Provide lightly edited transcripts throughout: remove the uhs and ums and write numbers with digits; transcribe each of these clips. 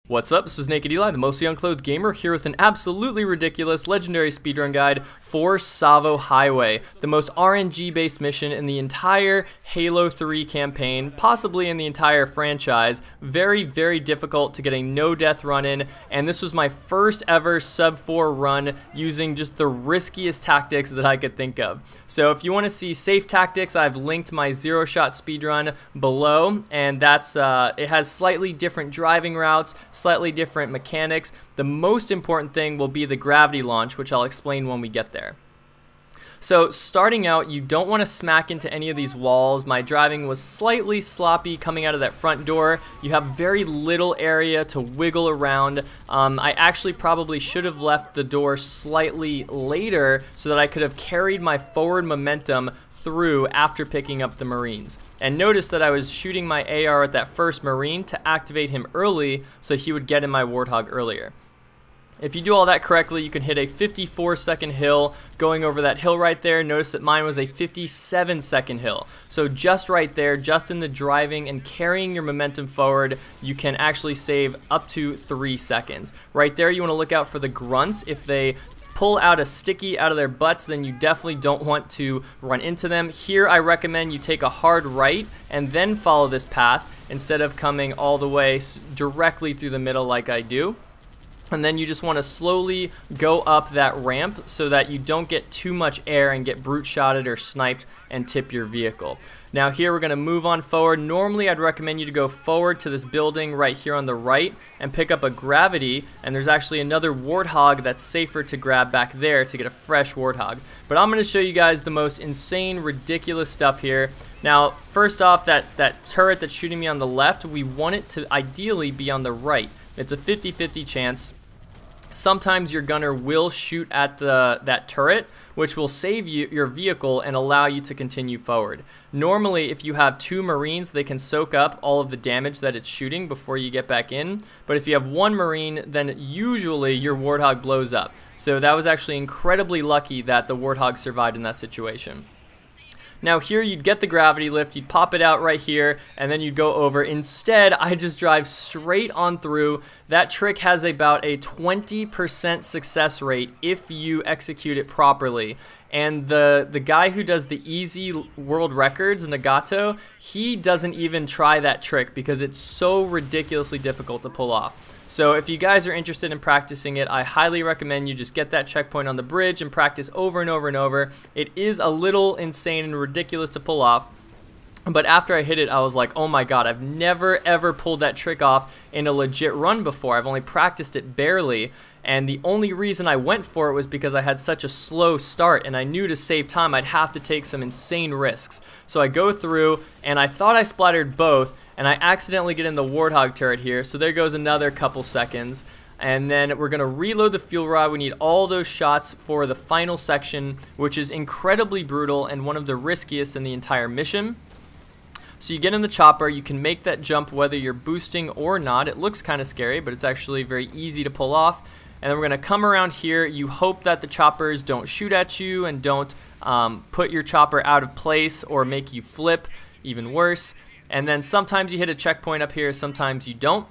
What's up, this is Nak3d Eli, the mostly unclothed gamer, here with an absolutely ridiculous legendary speedrun guide for Tsavo Highway, the most RNG based mission in the entire Halo 3 campaign, possibly in the entire franchise. Very, very difficult to get a no death run in, and this was my first ever sub 4 run using just the riskiest tactics that I could think of. So if you want to see safe tactics, I've linked my 0-shot speedrun below, and that's it has slightly different driving routes, slightly different mechanics. The most important thing will be the gravity launch, which I'll explain when we get there. So starting out, you don't want to smack into any of these walls. My driving was slightly sloppy coming out of that front door. You have very little area to wiggle around. I actually probably should have left the door slightly later so that I could have carried my forward momentum through after picking up the Marines. And notice that I was shooting my AR at that first Marine to activate him early so he would get in my Warthog earlier. If you do all that correctly, you can hit a 54-second hill going over that hill right there. Notice that mine was a 57-second hill. So just right there, just in the driving and carrying your momentum forward, you can actually save up to 3 seconds. Right there, you want to look out for the grunts. If they pull out a sticky out of their butts, then you definitely don't want to run into them. Here I recommend you take a hard right and then follow this path instead of coming all the way directly through the middle like I do. And then you just want to slowly go up that ramp so that you don't get too much air and get brute shotted or sniped and tip your vehicle. Now here we're going to move on forward. Normally I'd recommend you to go forward to this building right here on the right and pick up a gravity, and there's actually another Warthog that's safer to grab back there to get a fresh Warthog. But I'm going to show you guys the most insane, ridiculous stuff here. Now first off, that turret that's shooting me on the left, we want it to ideally be on the right. It's a 50-50 chance. Sometimes your gunner will shoot at that turret, which will save your vehicle and allow you to continue forward. Normally, if you have 2 Marines, they can soak up all of the damage that it's shooting before you get back in. But if you have 1 Marine, then usually your Warthog blows up. So that was actually incredibly lucky that the Warthog survived in that situation. Now here you'd get the gravity lift, you'd pop it out right here, and then you'd go over. Instead, I just drive straight on through. That trick has about a 20% success rate if you execute it properly. And the guy who does the easy world records, Nagato, he doesn't even try that trick because it's so ridiculously difficult to pull off. So if you guys are interested in practicing it, I highly recommend you just get that checkpoint on the bridge and practice over and over and over. It is a little insane and ridiculous to pull off. But after I hit it, I was like, oh my god, I've never ever pulled that trick off in a legit run before. I've only practiced it barely, and the only reason I went for it was because I had such a slow start, and I knew to save time I'd have to take some insane risks. So I go through, and I thought I splattered both, and I accidentally get in the Warthog turret here, so there goes another couple seconds. And then we're going to reload the fuel rod. We need all those shots for the final section, which is incredibly brutal and one of the riskiest in the entire mission. So you get in the chopper, you can make that jump whether you're boosting or not. It looks kind of scary, but it's actually very easy to pull off. And then we're going to come around here. You hope that the choppers don't shoot at you and don't put your chopper out of place or make you flip, even worse. And then sometimes you hit a checkpoint up here, sometimes you don't.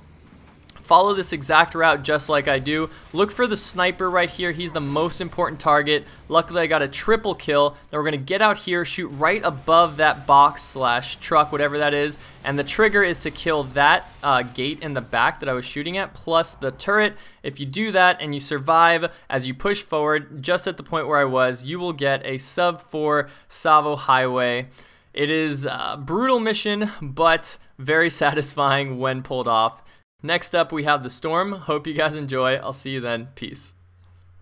Follow this exact route just like I do. Look for the sniper right here. He's the most important target. Luckily, I got a triple kill. Now we're going to get out here, shoot right above that box / truck, whatever that is. And the trigger is to kill that gate in the back that I was shooting at, plus the turret. If you do that and you survive as you push forward, just at the point where I was, you will get a sub 4 Tsavo Highway. It is a brutal mission, but very satisfying when pulled off. Next up, we have the storm. Hope you guys enjoy. I'll see you then. Peace.